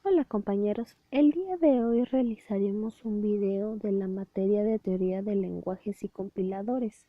Hola compañeros, el día de hoy realizaremos un video de la materia de teoría de lenguajes y compiladores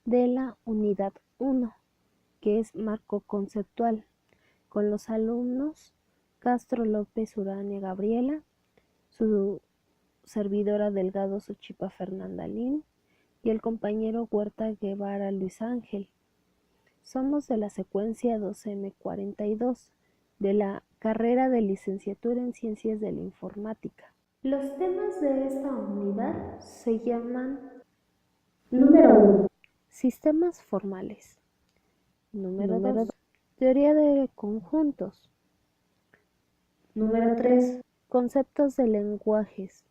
de la unidad 1, que es marco conceptual, con los alumnos Castro López Urania Gabriela, su servidora Delgado Suchipa Fernanda Lin y el compañero Huerta Guevara Luis Ángel. Somos de la secuencia 2M42 de la carrera de licenciatura en Ciencias de la Informática. Los temas de esta unidad se llaman número 1, sistemas formales. Número 2, teoría de conjuntos. Número 3, conceptos de lenguajes.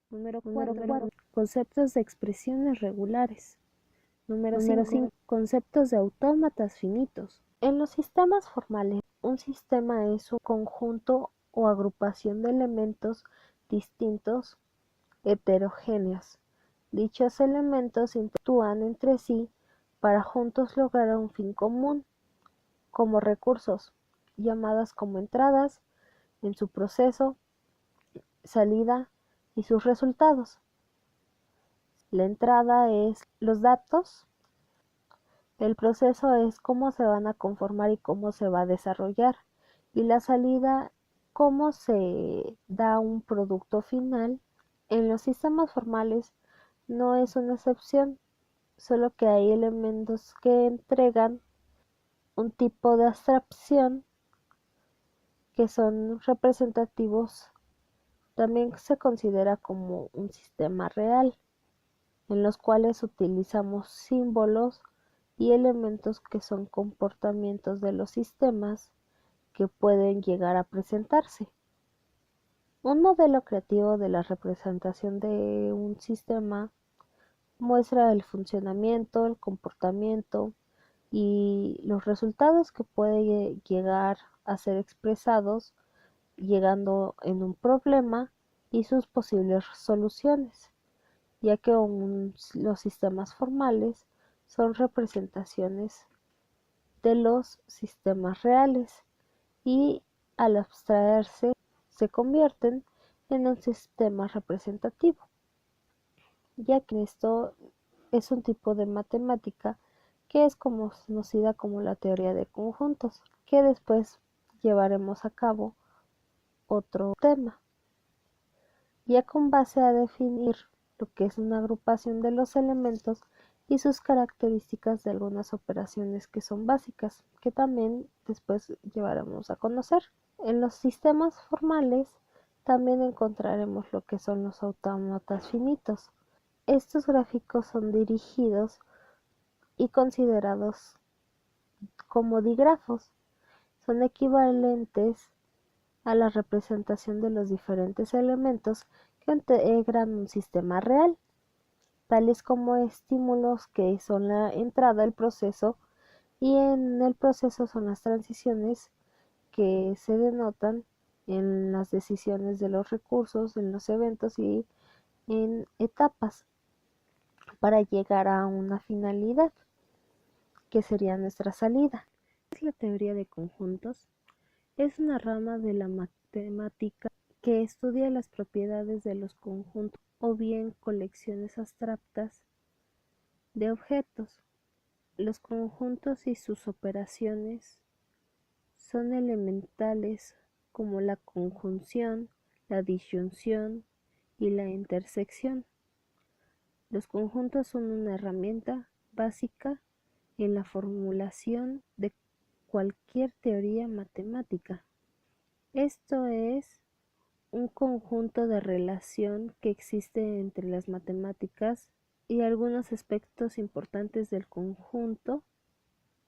Número 4, conceptos de expresiones regulares. Número 5, conceptos de autómatas finitos. En los sistemas formales, un sistema es un conjunto o agrupación de elementos distintos heterogéneos. Dichos elementos interactúan entre sí para juntos lograr un fin común, como recursos, llamadas como entradas, en su proceso, salida y sus resultados. La entrada es los datos. El proceso es cómo se van a conformar y cómo se va a desarrollar. Y la salida, cómo se da un producto final. En los sistemas formales no es una excepción, solo que hay elementos que entregan un tipo de abstracción que son representativos. También se considera como un sistema real, en los cuales utilizamos símbolos y elementos que son comportamientos de los sistemas que pueden llegar a presentarse. Un modelo creativo de la representación de un sistema muestra el funcionamiento, el comportamiento y los resultados que puede llegar a ser expresados llegando en un problema y sus posibles soluciones, ya que los sistemas formales son representaciones de los sistemas reales y al abstraerse se convierten en un sistema representativo, ya que esto es un tipo de matemática que es conocida como la teoría de conjuntos, que después llevaremos a cabo otro tema, ya con base a definir lo que es una agrupación de los elementos y sus características de algunas operaciones que son básicas, que también después llevaremos a conocer. En los sistemas formales también encontraremos lo que son los autómatas finitos. Estos gráficos son dirigidos y considerados como dígrafos. Son equivalentes a la representación de los diferentes elementos que integran un sistema real, tales como estímulos que son la entrada, el proceso, y en el proceso son las transiciones que se denotan en las decisiones de los recursos, en los eventos y en etapas para llegar a una finalidad, que sería nuestra salida. ¿Qué es la teoría de conjuntos? Es una rama de la matemática que estudia las propiedades de los conjuntos o bien colecciones abstractas de objetos. Los conjuntos y sus operaciones son elementales como la conjunción, la disyunción y la intersección. Los conjuntos son una herramienta básica en la formulación de cualquier teoría matemática. Esto es un conjunto de relación que existe entre las matemáticas, y algunos aspectos importantes del conjunto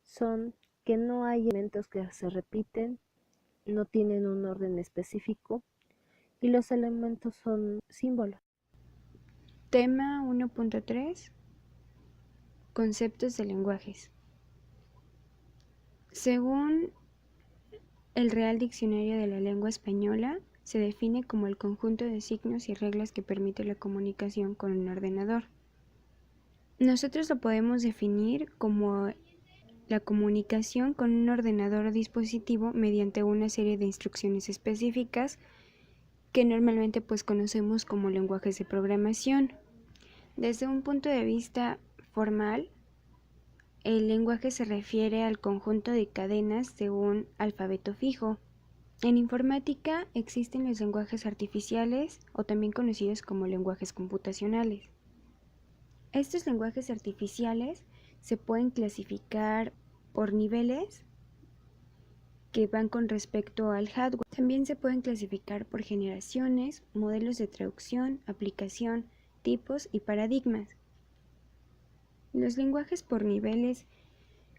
son que no hay elementos que se repiten, no tienen un orden específico y los elementos son símbolos. Tema 1.3. Conceptos de lenguajes. Según el Real Diccionario de la Lengua Española, se define como el conjunto de signos y reglas que permite la comunicación con un ordenador. Nosotros lo podemos definir como la comunicación con un ordenador o dispositivo mediante una serie de instrucciones específicas que normalmente pues conocemos como lenguajes de programación. Desde un punto de vista formal, el lenguaje se refiere al conjunto de cadenas de un alfabeto fijo. En informática existen los lenguajes artificiales o también conocidos como lenguajes computacionales. Estos lenguajes artificiales se pueden clasificar por niveles que van con respecto al hardware. También se pueden clasificar por generaciones, modelos de traducción, aplicación, tipos y paradigmas. Los lenguajes por niveles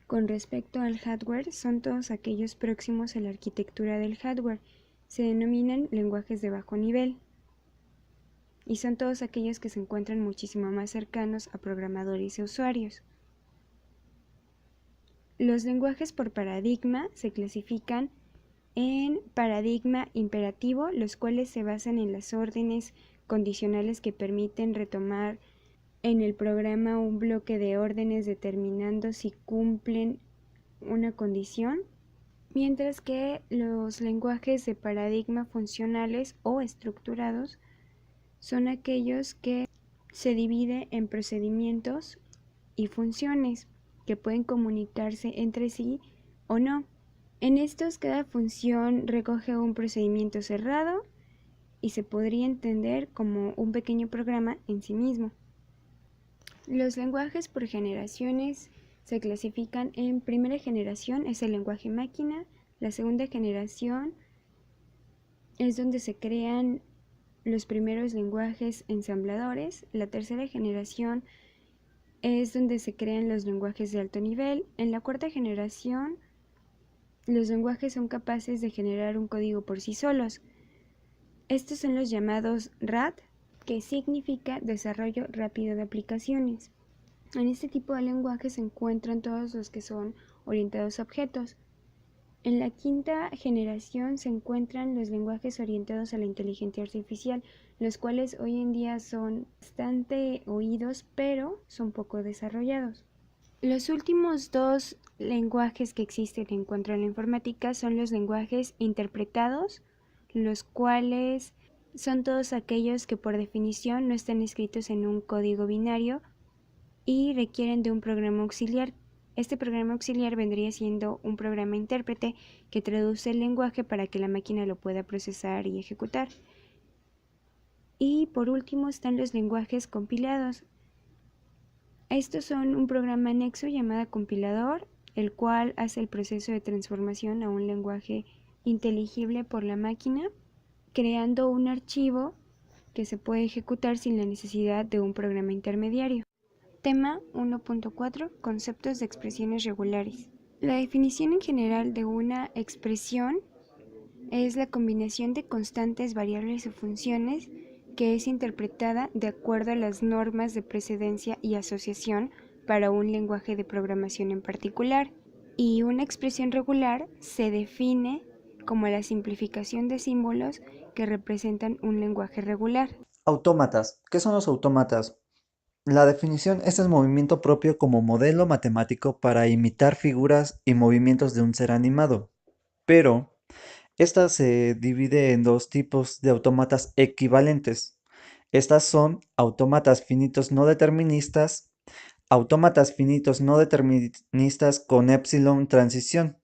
con respecto al hardware son todos aquellos próximos a la arquitectura del hardware. Se denominan lenguajes de bajo nivel y son todos aquellos que se encuentran muchísimo más cercanos a programadores y usuarios. Los lenguajes por paradigma se clasifican en paradigma imperativo, los cuales se basan en las órdenes condicionales que permiten retomar en el programa un bloque de órdenes determinando si cumplen una condición, mientras que los lenguajes de paradigma funcionales o estructurados son aquellos que se dividen en procedimientos y funciones que pueden comunicarse entre sí o no. En estos, cada función recoge un procedimiento cerrado y se podría entender como un pequeño programa en sí mismo. Los lenguajes por generaciones se clasifican en primera generación, es el lenguaje máquina, la segunda generación es donde se crean los primeros lenguajes ensambladores, la tercera generación es donde se crean los lenguajes de alto nivel, en la cuarta generación los lenguajes son capaces de generar un código por sí solos. Estos son los llamados RAD, que significa desarrollo rápido de aplicaciones. En este tipo de lenguajes se encuentran todos los que son orientados a objetos. En la quinta generación se encuentran los lenguajes orientados a la inteligencia artificial, los cuales hoy en día son bastante oídos, pero son poco desarrollados. Los últimos dos lenguajes que existen en cuanto a la informática son los lenguajes interpretados, los cuales son todos aquellos que por definición no están escritos en un código binario y requieren de un programa auxiliar. Este programa auxiliar vendría siendo un programa intérprete que traduce el lenguaje para que la máquina lo pueda procesar y ejecutar. Y por último están los lenguajes compilados. Estos son un programa anexo llamado compilador, el cual hace el proceso de transformación a un lenguaje inteligible por la máquina, creando un archivo que se puede ejecutar sin la necesidad de un programa intermediario. Tema 1.4. Conceptos de expresiones regulares. La definición en general de una expresión es la combinación de constantes, variables o funciones que es interpretada de acuerdo a las normas de precedencia y asociación para un lenguaje de programación en particular. Y una expresión regular se define como la simplificación de símbolos que representan un lenguaje regular. Autómatas. ¿Qué son los autómatas? La definición es el movimiento propio como modelo matemático para imitar figuras y movimientos de un ser animado. Pero esta se divide en dos tipos de autómatas equivalentes. Estas son autómatas finitos no deterministas con epsilon transición.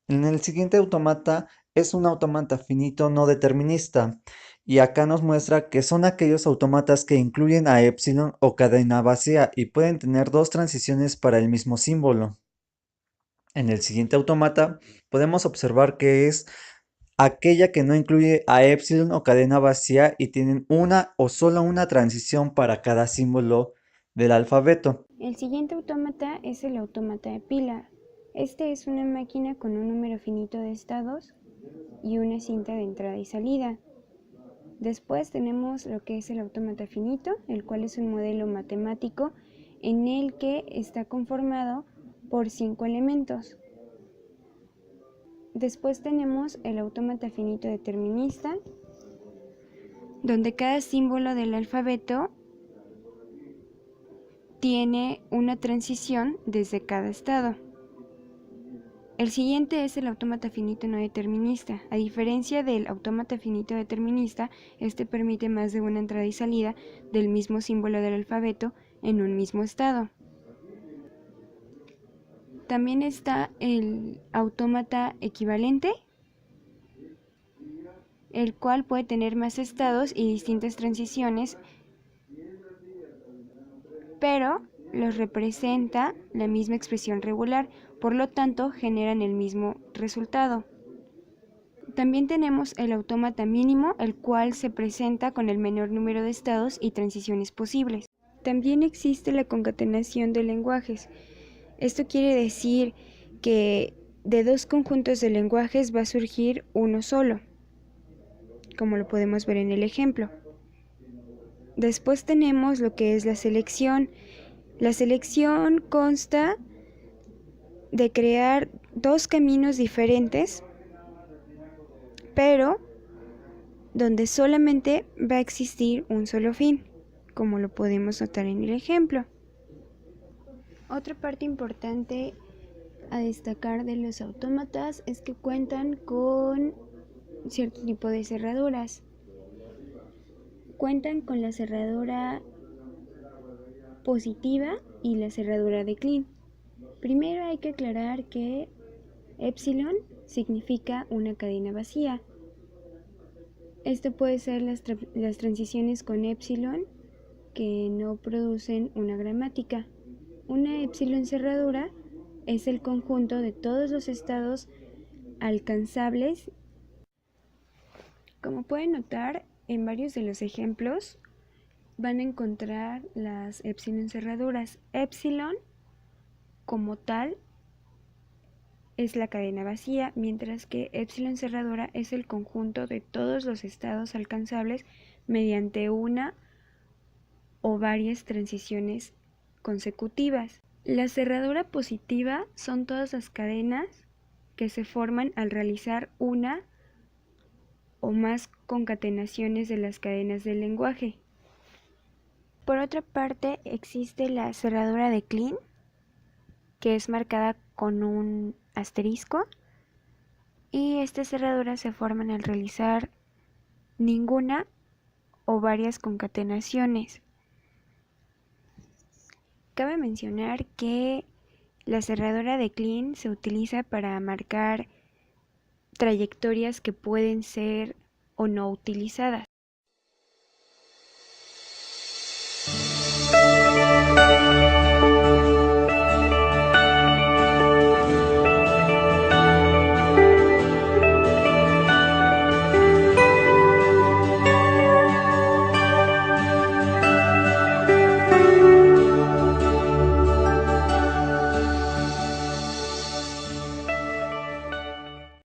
En el siguiente autómata es un autómata finito no determinista, y acá nos muestra que son aquellos autómatas que incluyen a epsilon o cadena vacía y pueden tener dos transiciones para el mismo símbolo. En el siguiente autómata podemos observar que es aquella que no incluye a epsilon o cadena vacía y tienen una o solo una transición para cada símbolo del alfabeto. El siguiente autómata es el autómata de pila. Este es una máquina con un número finito de estados y una cinta de entrada y salida. Después tenemos lo que es el autómata finito, el cual es un modelo matemático en el que está conformado por 5 elementos. Después tenemos el autómata finito determinista, donde cada símbolo del alfabeto tiene una transición desde cada estado. El siguiente es el autómata finito no determinista. A diferencia del autómata finito determinista, este permite más de una entrada y salida del mismo símbolo del alfabeto en un mismo estado. También está el autómata equivalente, el cual puede tener más estados y distintas transiciones, pero los representa la misma expresión regular, por lo tanto generan el mismo resultado. También tenemos el autómata mínimo, el cual se presenta con el menor número de estados y transiciones posibles. También existe la concatenación de lenguajes. Esto quiere decir que de dos conjuntos de lenguajes va a surgir uno solo, como lo podemos ver en el ejemplo. Después tenemos lo que es la selección. La selección consta de crear dos caminos diferentes, pero donde solamente va a existir un solo fin, como lo podemos notar en el ejemplo. Otra parte importante a destacar de los autómatas es que cuentan con cierto tipo de cerraduras. Cuentan con la cerradura positiva y la cerradura de Kleene. Primero hay que aclarar que epsilon significa una cadena vacía. Esto puede ser las transiciones con epsilon que no producen una gramática. Una epsilon cerradura es el conjunto de todos los estados alcanzables. Como pueden notar, en varios de los ejemplos van a encontrar las epsilon cerraduras. Epsilon como tal es la cadena vacía, mientras que epsilon cerradura es el conjunto de todos los estados alcanzables mediante una o varias transiciones consecutivas. La cerradura positiva son todas las cadenas que se forman al realizar una o más concatenaciones de las cadenas del lenguaje. Por otra parte, existe la cerradura de Kleene, que es marcada con un asterisco, y estas cerraduras se forman al realizar ninguna o varias concatenaciones. Cabe mencionar que la cerradura de Kleene se utiliza para marcar trayectorias que pueden ser o no utilizadas.